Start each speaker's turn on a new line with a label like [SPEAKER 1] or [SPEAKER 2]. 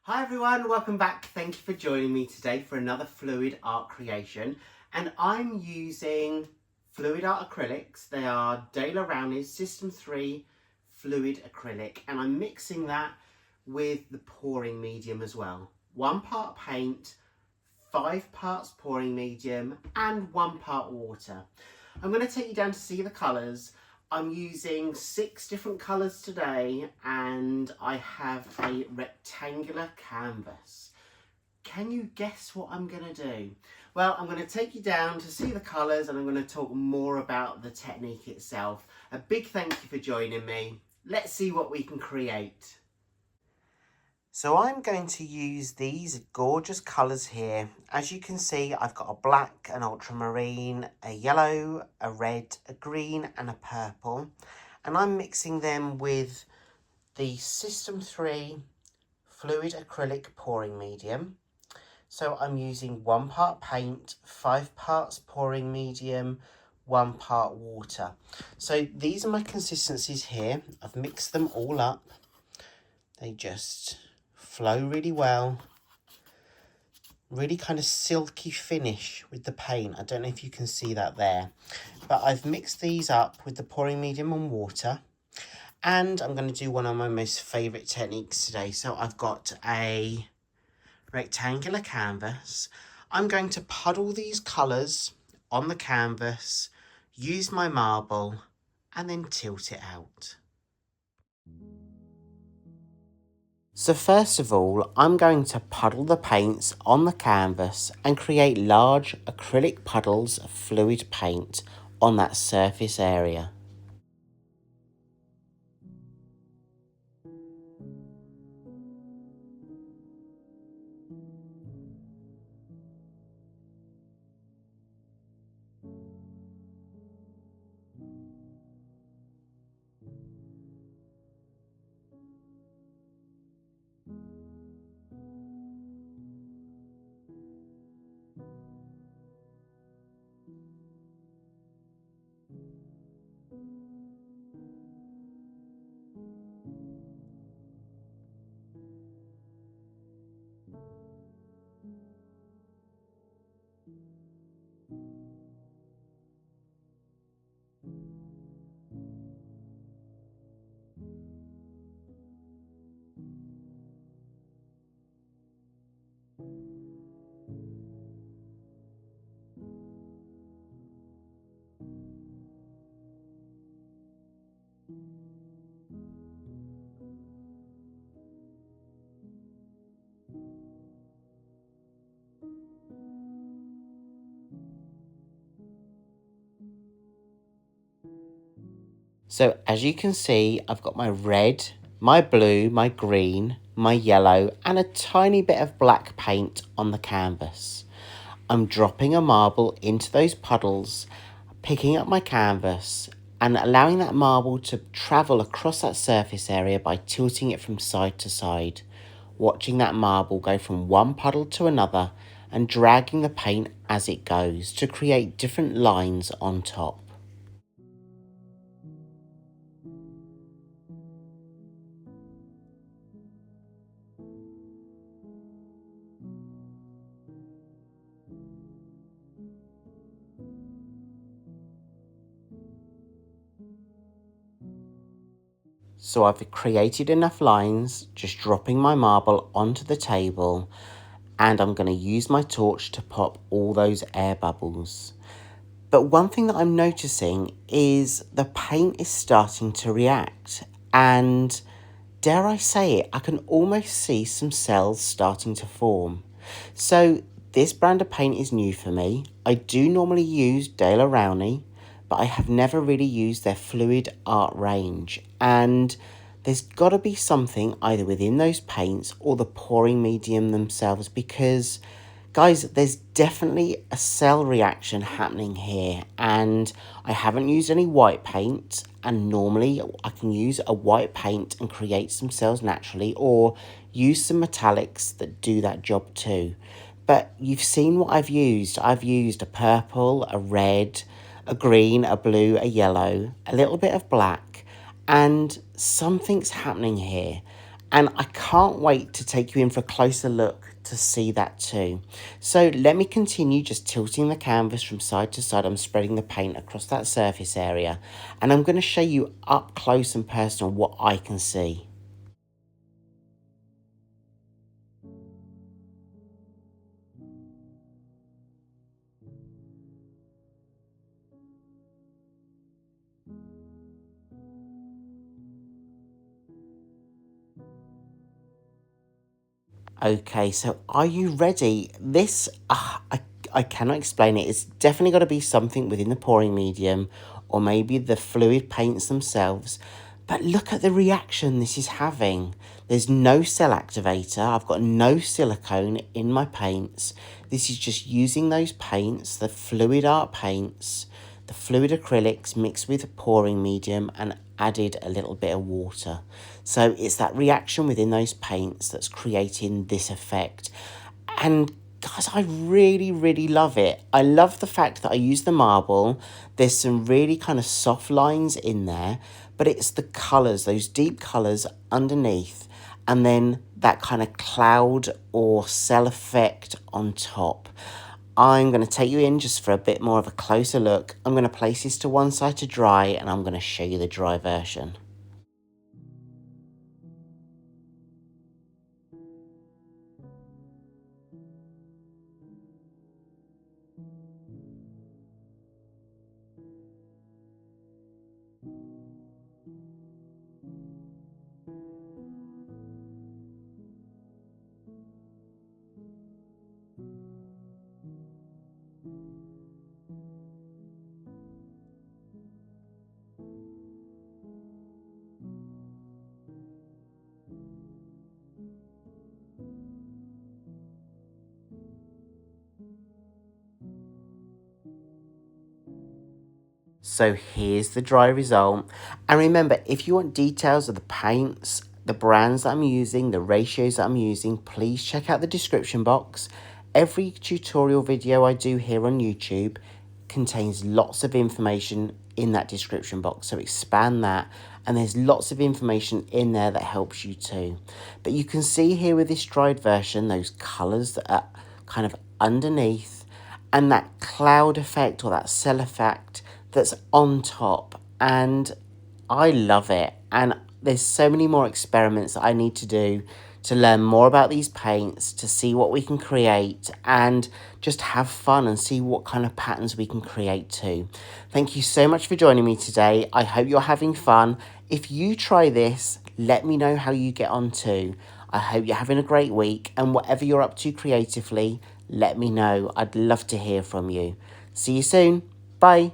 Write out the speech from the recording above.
[SPEAKER 1] Hi everyone, welcome back. Thank you for joining me today for another fluid art creation. And I'm using fluid art acrylics. They are Daler Rowney's System 3 fluid acrylic. And I'm mixing that with the pouring medium as well. 1 part paint, 5 parts pouring medium and 1 part water. I'm going to take you down to see the colours. I'm using 6 different colours today and I have a rectangular canvas. Can you guess what I'm going to do? Well, I'm going to take you down to see the colours and I'm going to talk more about the technique itself. A big thank you for joining me. Let's see what we can create. So I'm going to use these gorgeous colours here. As you can see, I've got a black, an ultramarine, a yellow, a red, a green and a purple. And I'm mixing them with the System 3 fluid acrylic pouring medium. So I'm using 1 part paint, 5 parts pouring medium, 1 part water. So these are my consistencies here. I've mixed them all up. They just flow really well. Really kind of silky finish with the paint. I don't know if you can see that there. But I've mixed these up with the pouring medium and water. And I'm going to do one of my most favourite techniques today. So I've got a rectangular canvas. I'm going to puddle these colours on the canvas, use my marble, and then tilt it out. So first of all, I'm going to puddle the paints on the canvas and create large acrylic puddles of fluid paint on that surface area. So as you can see, I've got my red, my blue, my green, my yellow, and a tiny bit of black paint on the canvas. I'm dropping a marble into those puddles, picking up my canvas, and allowing that marble to travel across that surface area by tilting it from side to side, watching that marble go from one puddle to another and dragging the paint as it goes to create different lines on top. So I've created enough lines, just dropping my marble onto the table, and I'm going to use my torch to pop all those air bubbles. But one thing that I'm noticing is the paint is starting to react, and dare I say it, I can almost see some cells starting to form. So this brand of paint is new for me. I do normally use Daler Rowney, but I have never really used their fluid art range. And there's got to be something either within those paints or the pouring medium themselves, because guys, there's definitely a cell reaction happening here, and I haven't used any white paint, and normally I can use a white paint and create some cells naturally, or use some metallics that do that job too. But you've seen what I've used. I've used a purple, a red, a green, a blue, a yellow, a little bit of black, and something's happening here. And I can't wait to take you in for a closer look to see that too. So let me continue just tilting the canvas from side to side. I'm spreading the paint across that surface area, and I'm going to show you up close and personal what I can see. Okay, so are you ready? This, I cannot explain it. It's definitely got to be something within the pouring medium or maybe the fluid paints themselves. But look at the reaction this is having. There's no cell activator. I've got no silicone in my paints. This is just using those paints, the fluid art paints, the fluid acrylics mixed with a pouring medium and added a little bit of water. So it's that reaction within those paints that's creating this effect. And guys, I really love it. I love the fact that I use the marble. There's some really kind of soft lines in there, but it's the colours, those deep colours underneath, and then that kind of cloud or cell effect on top. I'm going to take you in just for a bit more of a closer look. I'm going to place this to one side to dry, and I'm going to show you the dry version. So here's the dry result. And remember, if you want details of the paints, the brands that I'm using, the ratios that I'm using, please check out the description box. Every tutorial video I do here on YouTube contains lots of information in that description box. So expand that, and there's lots of information in there that helps you too. But you can see here with this dried version, those colours that are kind of underneath, and that cloud effect or that cell effect that's on top, and I love it. And there's so many more experiments that I need to do to learn more about these paints, to see what we can create and just have fun and see what kind of patterns we can create too. Thank you so much for joining me today. I hope you're having fun. If you try this, let me know how you get on too. I hope you're having a great week, and whatever you're up to creatively, let me know. I'd love to hear from you. See you soon. Bye.